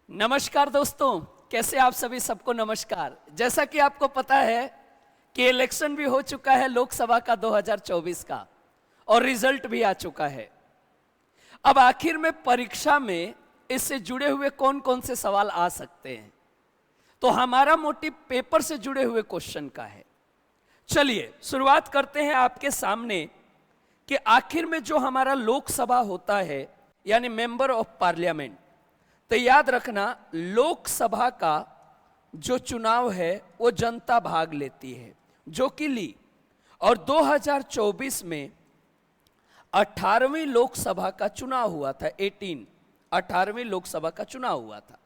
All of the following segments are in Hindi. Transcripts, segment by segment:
नमस्कार दोस्तों, कैसे आप सभी? सबको नमस्कार। जैसा कि आपको पता है कि इलेक्शन भी हो चुका है लोकसभा का 2024 का और रिजल्ट भी आ चुका है। अब आखिर में परीक्षा में इससे जुड़े हुए कौन कौन से सवाल आ सकते हैं, तो हमारा मोटिव पेपर से जुड़े हुए क्वेश्चन का है। चलिए शुरुआत करते हैं आपके सामने कि आखिर में जो हमारा लोकसभा होता है यानी मेंबर ऑफ पार्लियामेंट, तो याद रखना लोकसभा का जो चुनाव है वो जनता भाग लेती है, जो कि ली। और 2024 में 18वीं लोकसभा का चुनाव हुआ था। 18वीं लोकसभा का चुनाव हुआ था,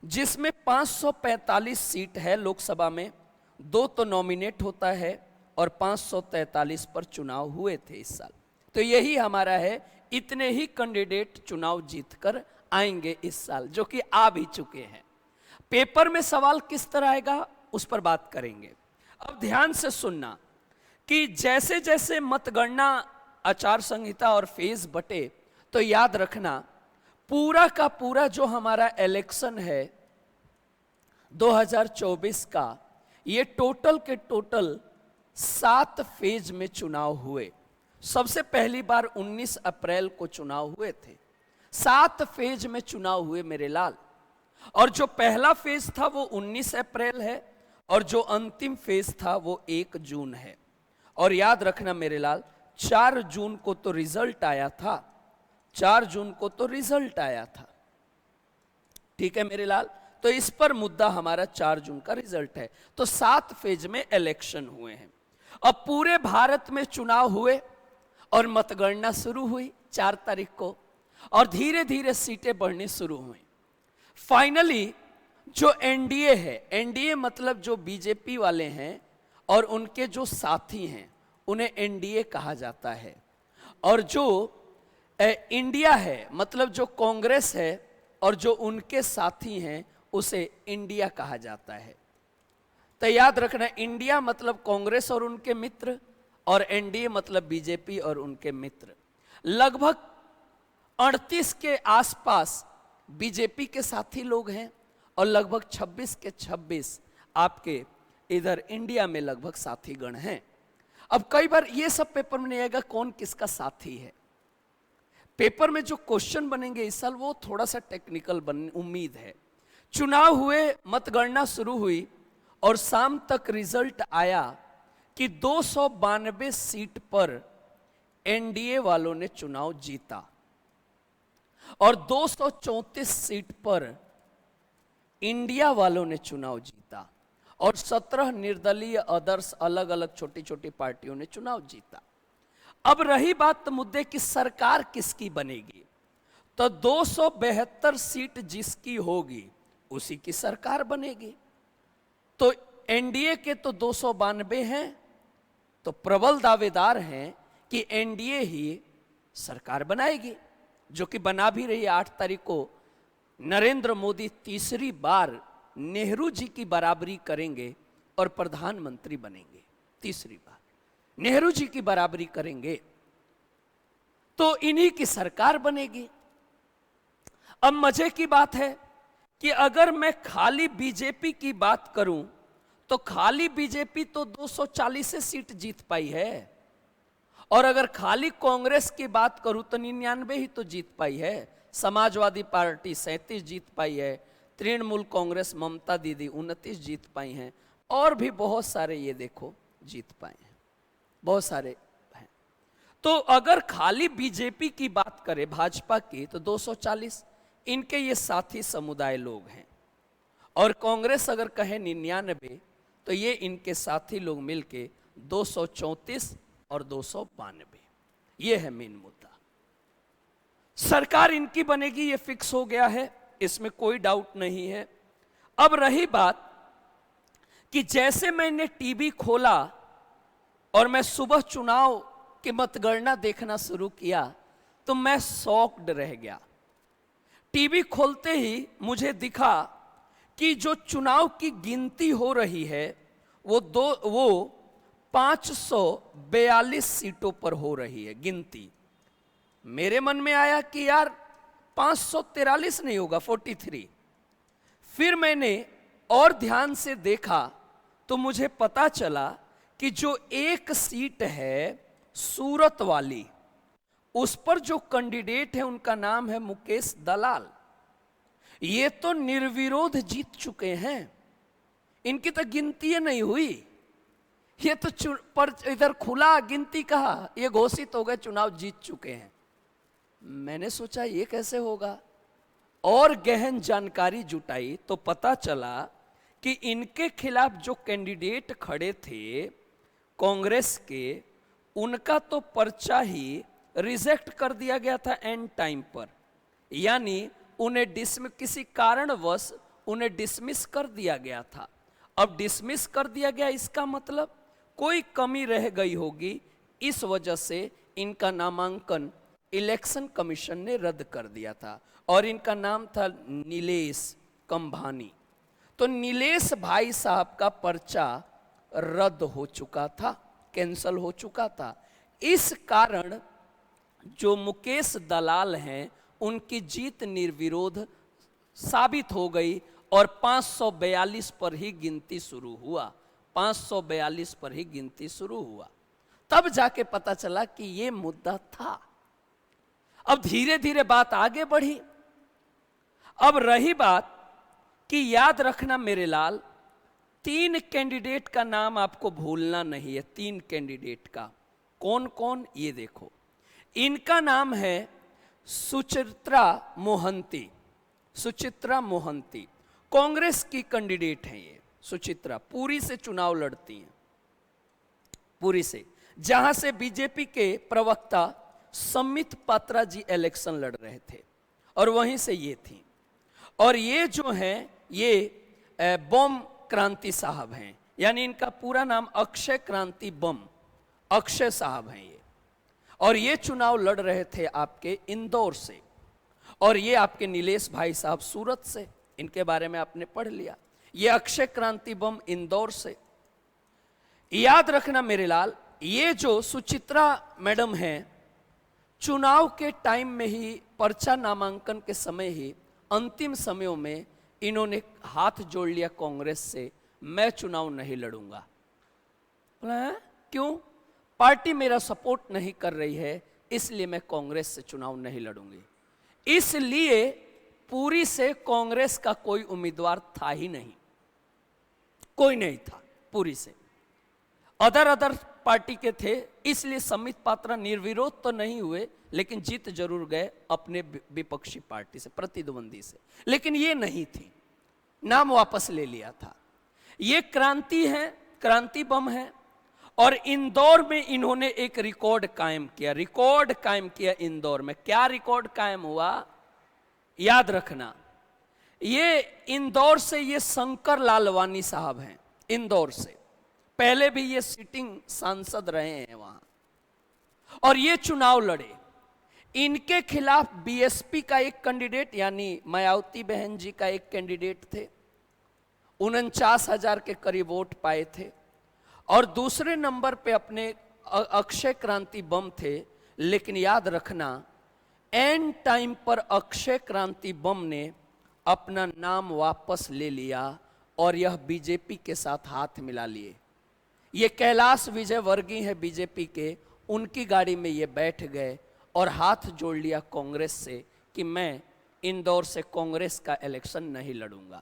जिसमें 545 सीट है लोकसभा में, 2 तो नॉमिनेट होता है और 543 पर चुनाव हुए थे इस साल। तो यही हमारा है, इतने ही कैंडिडेट चुनाव जीतकर आएंगे इस साल, जो कि आ भी चुके हैं। पेपर में सवाल किस तरह आएगा उस पर बात करेंगे। अब ध्यान से सुनना कि जैसे जैसे मतगणना, आचार संहिता और फेज बटे, तो याद रखना पूरा का पूरा जो हमारा इलेक्शन है 2024 का, ये टोटल के टोटल 7 फेज में चुनाव हुए। सबसे पहली बार 19 अप्रैल को चुनाव हुए थे। 7 फेज में चुनाव हुए मेरे लाल। और जो पहला फेज था वो 19 अप्रैल है और जो अंतिम फेज था वो 1 जून है। और याद रखना मेरे लाल, 4 जून को तो रिजल्ट आया था। 4 जून को तो रिजल्ट आया था, ठीक है मेरे लाल। तो इस पर मुद्दा हमारा 4 जून का रिजल्ट है। तो 7 फेज में इलेक्शन हुए हैं। अब पूरे भारत में चुनाव हुए और मतगणना शुरू हुई 4 तारीख को, और धीरे धीरे सीटें बढ़नी शुरू हुई। फाइनली जो एनडीए है, एनडीए मतलब जो बीजेपी वाले हैं और उनके जो साथी हैं, उन्हें एनडीए कहा जाता है। और जो इंडिया है मतलब जो कांग्रेस है और जो उनके साथी हैं, उसे इंडिया कहा जाता है। तो याद रखना, इंडिया मतलब कांग्रेस और उनके मित्र, और एनडीए मतलब बीजेपी और उनके मित्र। लगभग 38 के आसपास बीजेपी के साथी लोग हैं और लगभग 26 के 26 आपके इधर इंडिया में लगभग साथी गण हैं। अब कई बार ये सब पेपर में नहीं आएगा कौन किसका साथी है। पेपर में जो क्वेश्चन बनेंगे इस साल वो थोड़ा सा टेक्निकल बनने उम्मीद है। चुनाव हुए, मतगणना शुरू हुई और शाम तक रिजल्ट आया कि 292 सीट पर एनडीए वालों ने चुनाव जीता और 234 सीट पर इंडिया वालों ने चुनाव जीता और 17 निर्दलीय अदर्स अलग अलग छोटी छोटी पार्टियों ने चुनाव जीता। अब रही बात मुद्दे की सरकार किसकी बनेगी, तो 272 सीट जिसकी होगी उसी की सरकार बनेगी। तो एनडीए के तो 292 हैं, तो प्रबल दावेदार हैं कि एनडीए ही सरकार बनाएगी, जो कि बना भी रही है। 8 तारीख को नरेंद्र मोदी तीसरी बार नेहरू जी की बराबरी करेंगे और प्रधानमंत्री बनेंगे। तीसरी बार नेहरू जी की बराबरी करेंगे तो इन्हीं की सरकार बनेगी। अब मजे की बात है कि अगर मैं खाली बीजेपी की बात करूं तो खाली बीजेपी तो 240 सीट जीत पाई है, और अगर खाली कांग्रेस की बात करूं तो 99 ही तो जीत पाई है। समाजवादी पार्टी 37 जीत पाई है, तृणमूल कांग्रेस ममता दीदी 29 जीत पाई हैं, और भी बहुत सारे ये देखो जीत पाए हैं, बहुत सारे हैं। तो अगर खाली बीजेपी की बात करें भाजपा की तो 240 इनके ये साथी समुदाय लोग हैं, और कांग्रेस अगर कहे 99 तो ये इनके साथी लोग मिलके 234 और 292। ये है मेन मुद्दा। सरकार इनकी बनेगी, ये फिक्स हो गया है, इसमें कोई डाउट नहीं है। अब रही बात कि जैसे मैंने टीवी खोला और मैं सुबह चुनाव की मतगणना देखना शुरू किया तो मैं शॉक्ड रह गया। टीवी खोलते ही मुझे दिखा कि जो चुनाव की गिनती हो रही है वो 542 सीटों पर हो रही है गिनती। मेरे मन में आया कि यार 543 नहीं होगा, 43। फिर मैंने और ध्यान से देखा तो मुझे पता चला कि जो एक सीट है सूरत वाली, उस पर जो कैंडिडेट है उनका नाम है मुकेश दलाल। ये तो निर्विरोध जीत चुके हैं, इनकी तो गिनती नहीं हुई। ये तो पर इधर खुला गिनती कहा, ये घोषित हो गए चुनाव जीत चुके हैं। मैंने सोचा ये कैसे होगा, और गहन जानकारी जुटाई तो पता चला कि इनके खिलाफ जो कैंडिडेट खड़े थे कांग्रेस के, उनका तो पर्चा ही रिजेक्ट कर दिया गया था एंड टाइम पर, यानी उन्हें किसी कारणवश उन्हें डिसमिस कर दिया गया था। अब डिसमिस कर दिया गया, इसका मतलब कोई कमी रह गई होगी, इस वजह से इनका नामांकन इलेक्शन कमीशन ने रद्द कर दिया था, और इनका नाम था नीलेश कंभानी। तो नीलेश भाई साहब का पर्चा रद्द हो चुका था, कैंसल हो चुका था। इस कारण जो मुकेश दलाल हैं उनकी जीत निर्विरोध साबित हो गई, और 542 पर ही गिनती शुरू हुआ। 542 पर ही गिनती शुरू हुआ। तब जाके पता चला कि ये मुद्दा था। अब धीरे धीरे बात आगे बढ़ी। अब रही बात कि याद रखना मेरे लाल, 3 कैंडिडेट का नाम आपको भूलना नहीं है। 3 कैंडिडेट का कौन कौन, ये देखो। इनका नाम है सुचित्रा मोहंती। सुचित्रा मोहंती कांग्रेस की कैंडिडेट हैं। ये सुचित्रा पुरी से चुनाव लड़ती हैं, पुरी से, जहां से बीजेपी के प्रवक्ता सम्मित पात्रा जी इलेक्शन लड़ रहे थे, और वहीं से ये थी। और ये जो हैं ये बम क्रांति साहब हैं, यानी इनका पूरा नाम अक्षय क्रांति बम अक्षय साहब हैं ये। और ये चुनाव लड़ रहे थे आपके इंदौर से, और ये आपके नीलेश भाई साहब सूरत से। इनके बारे में आपने पढ़ लिया। ये अक्षय क्रांति बम इंदौर से। याद रखना मेरे लाल, ये जो सुचित्रा मैडम हैं, चुनाव के टाइम में ही, पर्चा नामांकन के समय ही, अंतिम समयों में इन्होंने हाथ जोड़ लिया कांग्रेस से, मैं चुनाव नहीं लड़ूंगा। क्यों? पार्टी मेरा सपोर्ट नहीं कर रही है, इसलिए मैं कांग्रेस से चुनाव नहीं लड़ूंगी। इसलिए पूरी से कांग्रेस का कोई उम्मीदवार था ही नहीं, कोई नहीं था पूरी से। अदर पार्टी के थे, इसलिए सम्मित पात्रा निर्विरोध तो नहीं हुए, लेकिन जीत जरूर गए अपने विपक्षी पार्टी से, प्रतिद्वंदी से। लेकिन ये नहीं थी, नाम वापस ले लिया था। ये क्रांति है, क्रांति बम है। और इंदौर में इन्होंने एक रिकॉर्ड कायम किया, रिकॉर्ड कायम किया इंदौर में। क्या रिकॉर्ड कायम हुआ, याद रखना। ये इंदौर से ये शंकर लालवानी साहब हैं, इंदौर से। पहले भी ये सिटिंग सांसद रहे हैं वहां, और ये चुनाव लड़े। इनके खिलाफ बीएसपी का एक कैंडिडेट, यानी मायावती बहन जी का एक कैंडिडेट थे, 49,000 के करीब वोट पाए थे। और दूसरे नंबर पे अपने अक्षय क्रांति बम थे। लेकिन याद रखना, एंड टाइम पर अक्षय क्रांति बम ने अपना नाम वापस ले लिया, और यह बीजेपी के साथ हाथ मिला लिए। ये कैलाश विजयवर्गीय है बीजेपी के, उनकी गाड़ी में ये बैठ गए और हाथ जोड़ लिया कांग्रेस से कि मैं इंदौर से कांग्रेस का इलेक्शन नहीं लड़ूंगा।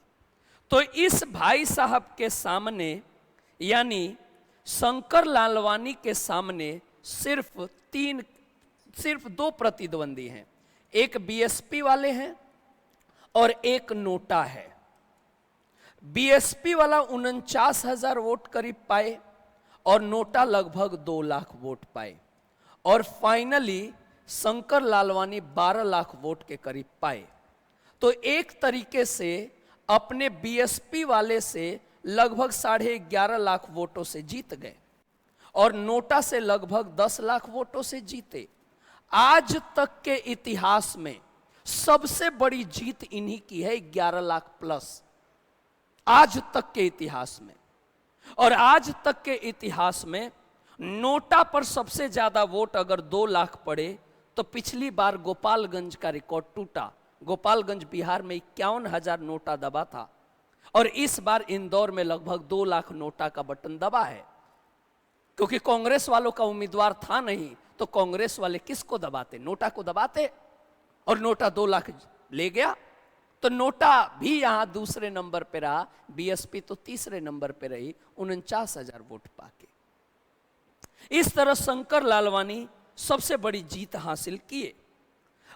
तो इस भाई साहब के सामने, यानी शंकर लालवानी के सामने, सिर्फ 2 प्रतिद्वंदी हैं। एक बीएसपी वाले हैं और एक नोटा है। बीएसपी वाला 49,000 वोट करीब पाए, और नोटा लगभग 2 लाख वोट पाए। और फाइनली शंकर लालवानी 12 लाख वोट के करीब पाए। तो एक तरीके से अपने बीएसपी वाले से लगभग 11.5 लाख वोटों से जीत गए, और नोटा से लगभग 10 लाख वोटों से जीते। आज तक के इतिहास में सबसे बड़ी जीत इन्हीं की है, 11 लाख प्लस, आज तक के इतिहास में। और आज तक के इतिहास में नोटा पर सबसे ज्यादा वोट अगर 2 लाख पड़े, तो पिछली बार गोपालगंज का रिकॉर्ड टूटा। गोपालगंज बिहार में 51,000 नोटा दबा था, और इस बार इंदौर में लगभग 2 लाख नोटा का बटन दबा है, क्योंकि कांग्रेस वालों का उम्मीदवार था नहीं, तो कांग्रेस वाले किसको दबाते? नोटा को दबाते, और नोटा 2 लाख ले गया। तो नोटा भी यहां दूसरे नंबर पे रहा, बीएसपी तो तीसरे नंबर पे रही 49,000 वोट पाके। इस तरह शंकर लालवानी सबसे बड़ी जीत हासिल किए।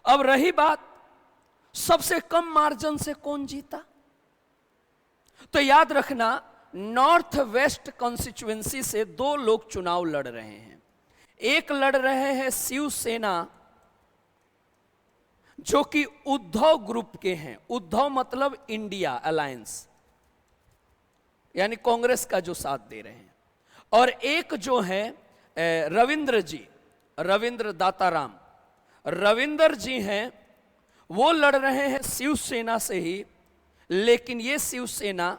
अब रही बात सबसे कम मार्जिन से कौन जीता, तो याद रखना नॉर्थ वेस्ट कॉन्स्टिट्यूएंसी से 2 लोग चुनाव लड़ रहे हैं। एक लड़ रहे हैं शिवसेना, जो कि उद्धव ग्रुप के हैं। उद्धव मतलब इंडिया अलायंस, यानी कांग्रेस का जो साथ दे रहे हैं। और एक जो है रविंद्र जी, रविंद्र दाताराम, रविंद्र जी हैं, वो लड़ रहे हैं शिवसेना से ही, लेकिन ये शिवसेना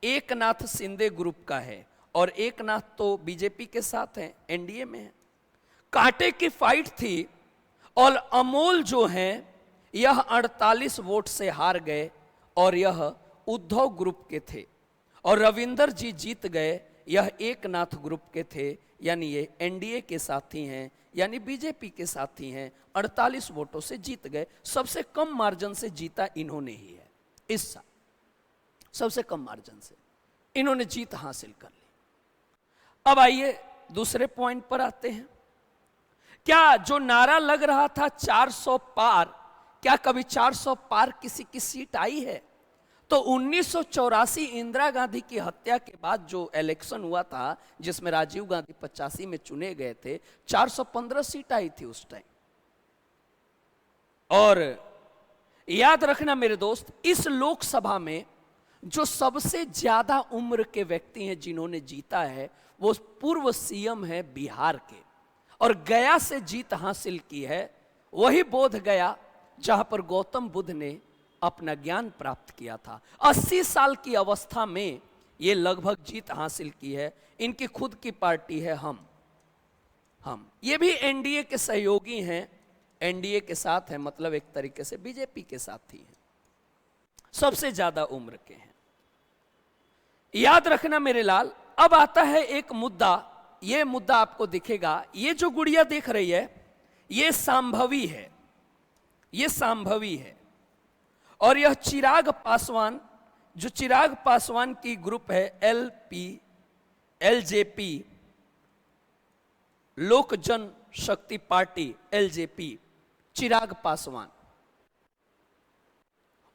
एकनाथ शिंदे ग्रुप का है, और एकनाथ तो बीजेपी के साथ हैं, एनडीए में है। कांटे की फाइट थी, और अमोल जो हैं यह 48 वोट से हार गए, और यह उद्धव ग्रुप के थे, और रविंदर जी जीत गए, यह एकनाथ ग्रुप के थे, यानी ये एनडीए के साथी हैं, यानी बीजेपी के साथी हैं। 48 वोटों से जीत गए, सबसे कम मार्जिन से जीता इन्होंने ही है। इस साल सबसे कम मार्जिन से इन्होंने जीत हासिल कर ली। अब आइए दूसरे पॉइंट पर आते हैं। क्या जो नारा लग रहा था 400 पार, क्या कभी 400 पार किसी की सीट आई है? तो 1984 इंदिरा गांधी की हत्या के बाद जो इलेक्शन हुआ था, जिसमें राजीव गांधी 85 में चुने गए थे, 415 सीट आई थी उस टाइम। और याद रखना मेरे दोस्त, इस लोकसभा में जो सबसे ज्यादा उम्र के व्यक्ति हैं जिन्होंने जीता है, वो पूर्व सीएम है बिहार के, और गया से जीत हासिल की है। वही बोध गया जहां पर गौतम बुद्ध ने अपना ज्ञान प्राप्त किया था। 80 साल की अवस्था में ये लगभग जीत हासिल की है। इनकी खुद की पार्टी है हम। ये भी एनडीए के सहयोगी हैं, एनडीए के साथ है, मतलब एक तरीके से बीजेपी के साथ ही है। सबसे ज्यादा उम्र के हैं। याद रखना मेरे लाल। अब आता है एक मुद्दा, ये मुद्दा आपको दिखेगा। ये जो गुड़िया देख रही है, ये सांभवी है, ये सांभवी है। और यह चिराग पासवान, जो चिराग पासवान की ग्रुप है एलजेपी, लोक जन शक्ति पार्टी, एलजेपी, चिराग पासवान,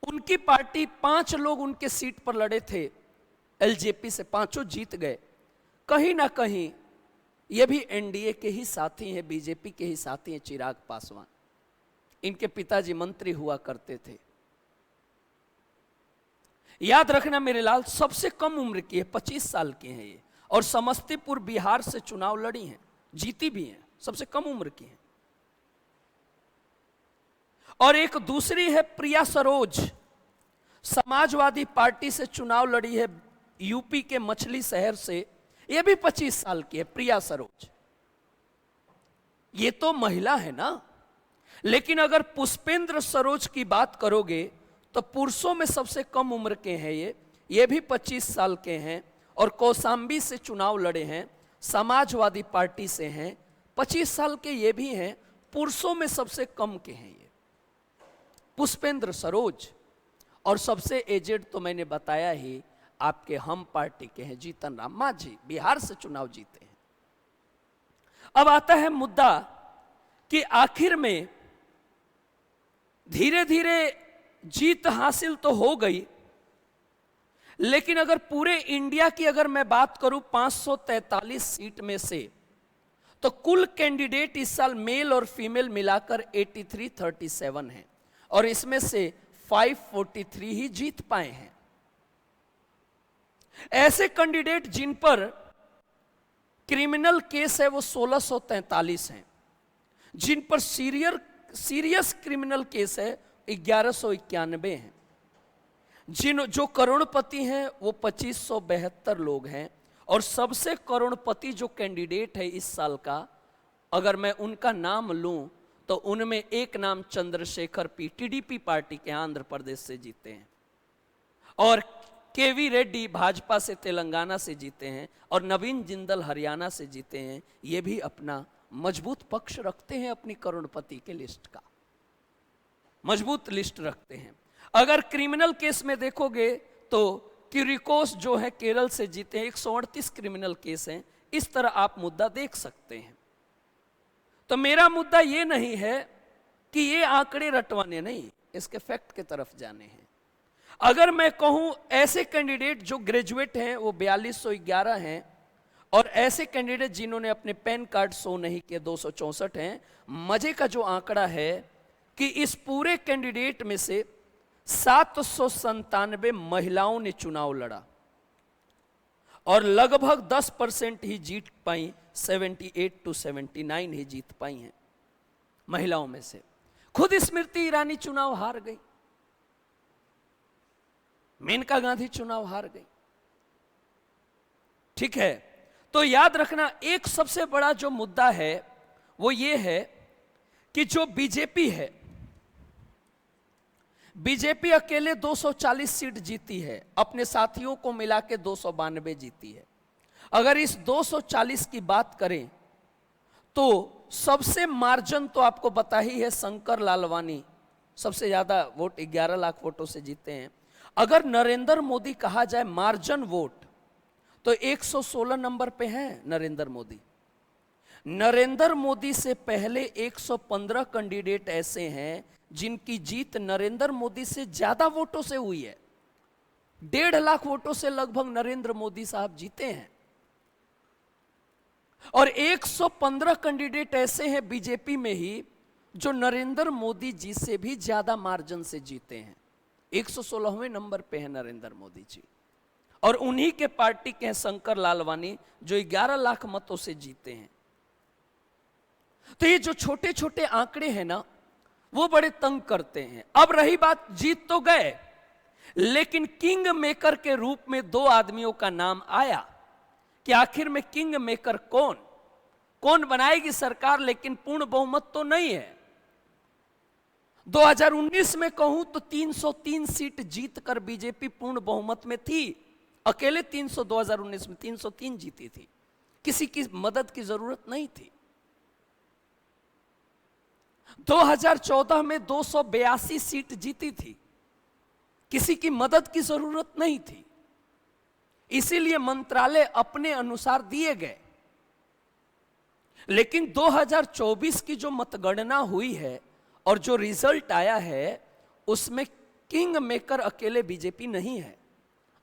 उनकी पार्टी 5 लोग उनके सीट पर लड़े थे एलजेपी से, 5 जीत गए। कहीं ना कहीं ये भी एनडीए के ही साथी हैं, बीजेपी के ही साथी हैं चिराग पासवान। इनके पिताजी मंत्री हुआ करते थे। याद रखना मेरे लाल, सबसे कम उम्र की है, 25 साल की हैं ये, और समस्तीपुर बिहार से चुनाव लड़ी हैं, जीती भी हैं, सबसे कम उम्र की हैं। और एक दूसरी है प्रिया सरोज, समाजवादी पार्टी से चुनाव लड़ी है, यूपी के मछली शहर से, ये भी 25 साल की है प्रिया सरोज। ये तो महिला है ना। लेकिन अगर पुष्पेंद्र सरोज की बात करोगे तो पुरुषों में सबसे कम उम्र के हैं ये भी 25 साल के हैं, और कौशाम्बी से चुनाव लड़े हैं, समाजवादी पार्टी से हैं, 25 साल के ये भी हैं, पुरुषों में सबसे कम के हैं ये पुष्पेंद्र सरोज। और सबसे एजेड तो मैंने बताया ही, आपके हम पार्टी के हैं जीतन राम मांझी, बिहार से चुनाव जीते हैं। अब आता है मुद्दा कि आखिर में धीरे धीरे जीत हासिल तो हो गई, लेकिन अगर पूरे इंडिया की अगर मैं बात करूं 543 सीट में से, तो कुल कैंडिडेट इस साल मेल और फीमेल मिलाकर 8337 हैं, और इसमें से 543 ही जीत पाए हैं। ऐसे कैंडिडेट जिन पर क्रिमिनल केस है वो 1643 हैं, जिन पर सीरियस क्रिमिनल केस है 1191 हैं, जो करोड़पति हैं वो 2572 लोग हैं। और सबसे करोड़पति जो कैंडिडेट है इस साल का, अगर मैं उनका नाम लूं तो उनमें एक नाम चंद्रशेखर पी, टीडीपी पार्टी के आंध्र प्रदेश से जीते हैं, और केवी रेड्डी भाजपा से तेलंगाना से जीते हैं और नवीन जिंदल हरियाणा से जीते हैं। ये भी अपना मजबूत पक्ष रखते हैं, अपनी करोड़पति के लिस्ट का मजबूत लिस्ट रखते हैं। अगर क्रिमिनल केस में देखोगे तो किरिकोस जो है केरल से जीते हैं, 138 क्रिमिनल केस हैं। इस तरह आप मुद्दा देख सकते हैं। तो मेरा मुद्दा ये नहीं है कि ये आंकड़े रटवाने नहीं, इसके फैक्ट की तरफ जाने हैं। अगर मैं कहूं ऐसे कैंडिडेट जो ग्रेजुएट हैं वो 4211 हैं और ऐसे कैंडिडेट जिन्होंने अपने पैन कार्ड शो नहीं किए 264 हैं। मजे का जो आंकड़ा है कि इस पूरे कैंडिडेट में से 797 महिलाओं ने चुनाव लड़ा और लगभग 10% ही जीत पाई, 78 to 79 ही जीत पाई हैं महिलाओं में से। खुद स्मृति ईरानी चुनाव हार गई, मेनका गांधी चुनाव हार गई। ठीक है, तो याद रखना एक सबसे बड़ा जो मुद्दा है वो ये है कि जो बीजेपी है, बीजेपी अकेले 240 सीट जीती है, अपने साथियों को मिला के 292 जीती है। अगर इस 240 की बात करें तो सबसे मार्जिन तो आपको पता ही है, शंकर लालवानी सबसे ज्यादा वोट 11 लाख वोटों से जीते हैं। अगर नरेंद्र मोदी कहा जाए मार्जिन वोट तो 116 नंबर पे हैं नरेंद्र मोदी। नरेंद्र मोदी से पहले 115 कैंडिडेट ऐसे हैं जिनकी जीत नरेंद्र मोदी से ज्यादा वोटों से हुई है। 1.5 लाख वोटों से लगभग नरेंद्र मोदी साहब जीते हैं और 115 कैंडिडेट ऐसे हैं बीजेपी में ही जो नरेंद्र मोदी जी से भी ज्यादा मार्जिन से जीते हैं। 116वें नंबर पे है नरेंद्र मोदी जी और उन्हीं के पार्टी के हैं शंकर लालवानी जो 11 लाख मतों से जीते हैं। तो ये जो छोटे छोटे आंकड़े हैं ना वो बड़े तंग करते हैं। अब रही बात, जीत तो गए लेकिन किंग मेकर के रूप में 2 आदमियों का नाम आया कि आखिर में किंग मेकर कौन बनाएगी सरकार, लेकिन पूर्ण बहुमत तो नहीं है। 2019 में कहूं तो 303 सीट जीतकर बीजेपी पूर्ण बहुमत में थी, अकेले 2019 में 303 जीती थी, किसी की मदद की जरूरत नहीं थी। 2014 में 282 सीट जीती थी, किसी की मदद की जरूरत नहीं थी, इसीलिए मंत्रालय अपने अनुसार दिए गए। लेकिन 2024 की जो मतगणना हुई है और जो रिजल्ट आया है उसमें किंग मेकर अकेले बीजेपी नहीं है,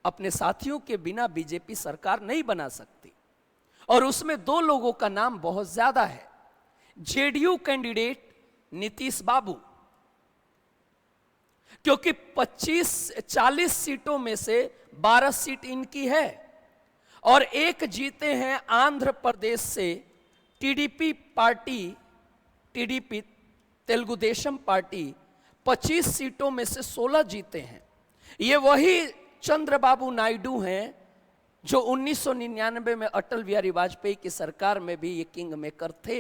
अपने साथियों के बिना बीजेपी सरकार नहीं बना सकती और उसमें 2 लोगों का नाम बहुत ज्यादा है। जेडीयू कैंडिडेट नीतीश बाबू, क्योंकि 40 सीटों में से 12 सीट इनकी है और एक जीते हैं आंध्र प्रदेश से TDP party, TDP Telugu Desam party 25 सीटों में से 16 जीते हैं। ये वही चंद्रबाबू नायडू हैं जो 1999 में अटल बिहारी वाजपेयी की सरकार में भी ये किंग मेकर थे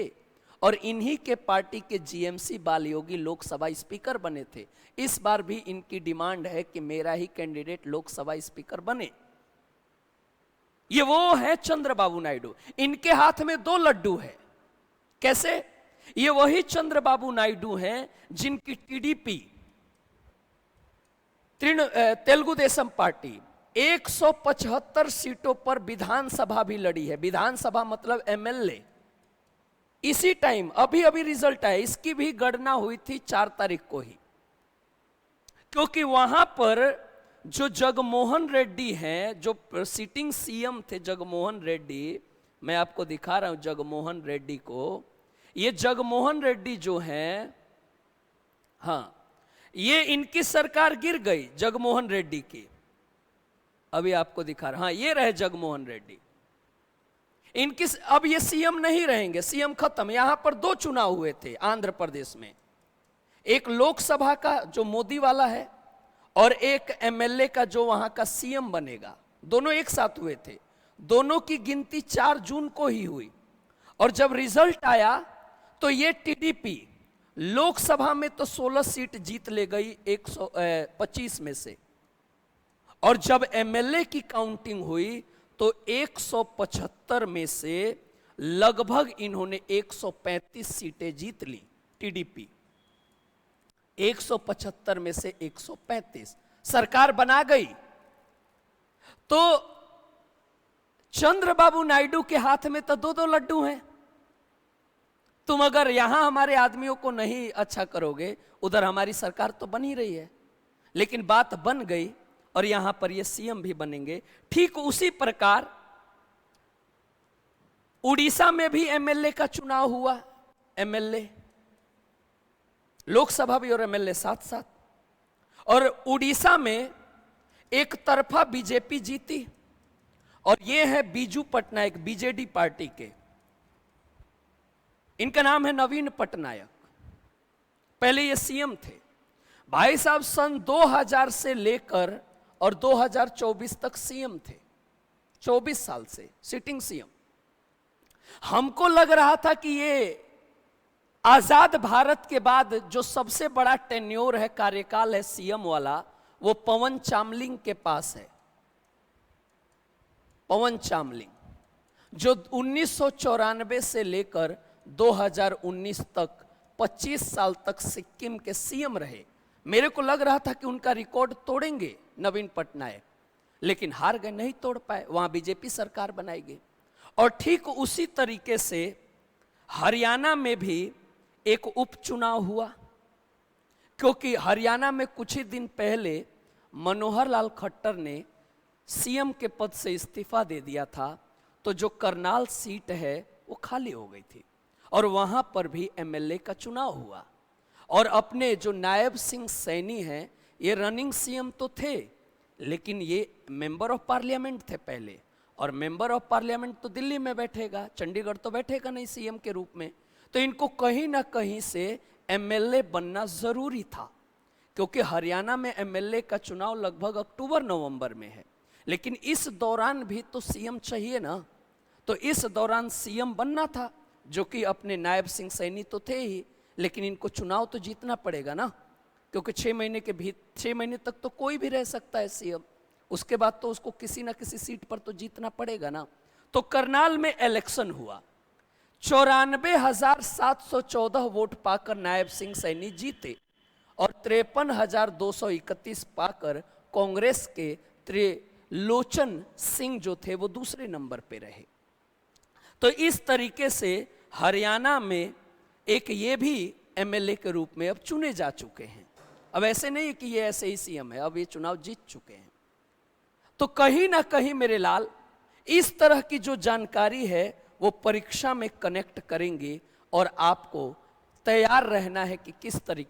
और इन्हीं के पार्टी के जीएमसी बालयोगी लोकसभा स्पीकर बने थे। इस बार भी इनकी डिमांड है कि मेरा ही कैंडिडेट लोकसभा स्पीकर बने। ये वो है चंद्रबाबू नायडू, इनके हाथ में 2 लड्डू है। कैसे? ये वही चंद्रबाबू नायडू हैं जिनकी टीडीपी तेलुगु देशम पार्टी 175 सीटों पर विधानसभा भी लड़ी है। विधानसभा मतलब एमएलए। इसी टाइम अभी रिजल्ट आया, इसकी भी गणना हुई थी 4 तारीख को ही, क्योंकि वहां पर जो जगमोहन रेड्डी हैं, जो सिटिंग सीएम थे जगमोहन रेड्डी, मैं आपको दिखा रहा हूं जगमोहन रेड्डी को। ये जगमोहन रेड्डी जो हैं, हाँ, ये इनकी सरकार गिर गई जगमोहन रेड्डी की। अभी आपको दिखा रहा, हाँ, ये रहे जगमोहन रेड्डी। इनकी अब ये सीएम नहीं रहेंगे, सीएम खत्म। यहां पर 2 चुनाव हुए थे आंध्र प्रदेश में, एक लोकसभा का जो मोदी वाला है और एक एमएलए का जो वहां का सीएम बनेगा। दोनों एक साथ हुए थे। दोनों की गिनती 4 जून को ही हुई और जब रिजल्ट आया तो ये टीडीपी लोकसभा में तो 16 सीट जीत ले गई 125 में से और जब एमएलए की काउंटिंग हुई तो 175 में से लगभग इन्होंने 135 सीटें जीत ली। टीडीपी 175 में से 135 सरकार बना गई। तो चंद्रबाबू नायडू के हाथ में तो दो दो लड्डू हैं। तुम अगर यहां हमारे आदमियों को नहीं अच्छा करोगे, उधर हमारी सरकार तो बन ही रही है। लेकिन बात बन गई और यहां पर ये सीएम भी बनेंगे। ठीक उसी प्रकार उड़ीसा में भी एमएलए का चुनाव हुआ। एमएलए, लोकसभा भी और एमएलए साथ साथ। और उड़ीसा में एक तरफा बीजेपी जीती और ये है बीजू पटनायक, बीजेडी पार्टी के। इनका नाम है नवीन पटनायक। पहले ये सीएम थे भाई साहब। सन 2000 से लेकर और 2024 तक सीएम थे, 24 साल से सिटिंग सीएम। हमको लग रहा था कि ये आजाद भारत के बाद जो सबसे बड़ा टेन्योर है, कार्यकाल है सीएम वाला, वो पवन चामलिंग के पास है। पवन चामलिंग जो 1994 से लेकर 2019 तक 25 साल तक सिक्किम के सीएम रहे। मेरे को लग रहा था कि उनका रिकॉर्ड तोड़ेंगे नवीन पटनायक, लेकिन हार गए, नहीं तोड़ पाए। वहां बीजेपी सरकार बनाई गई। और ठीक उसी तरीके से हरियाणा में भी एक उपचुनाव हुआ, क्योंकि हरियाणा में कुछ ही दिन पहले मनोहर लाल खट्टर ने सीएम के पद से इस्तीफा दे दिया था। तो जो करनाल सीट है वो खाली हो गई थी और वहां पर भी एमएलए का चुनाव हुआ। और अपने जो नायब सिंह सैनी हैं, ये रनिंग सीएम तो थे, लेकिन ये मेंबर ऑफ पार्लियामेंट थे पहले। और मेंबर ऑफ पार्लियामेंट तो दिल्ली में बैठेगा, चंडीगढ़ तो बैठेगा नहीं सीएम के रूप में। तो इनको कहीं ना कहीं से एमएलए बनना जरूरी था, क्योंकि हरियाणा में एमएलए का चुनाव लगभग अक्टूबर-नवंबर में है। लेकिन इस दौरान भी तो सीएम चाहिए ना। तो इस दौरान सीएम बनना था, जो कि अपने नायब सिंह सैनी तो थे ही, लेकिन इनको चुनाव तो जीतना पड़ेगा ना, क्योंकि 6 महीने तक तो कोई भी रह सकता है सीएम। उसके बाद तो उसको किसी ना किसी सीट पर तो जीतना पड़ेगा ना। तो करनाल में इलेक्शन हुआ। 94,714 वोट पाकर नायब सिंह सैनी जीते और 53,231 पाकर कांग्रेस के त्रिलोचन सिंह जो थे वो दूसरे नंबर पे रहे। तो इस तरीके से हरियाणा में एक ये भी एमएलए के रूप में अब चुने जा चुके हैं। अब ऐसे नहीं कि ये ऐसे ही सीएम है, अब ये चुनाव जीत चुके हैं। तो कहीं ना कहीं मेरे लाल, इस तरह की जो जानकारी है वो परीक्षा में कनेक्ट करेंगे और आपको तैयार रहना है कि किस तरीके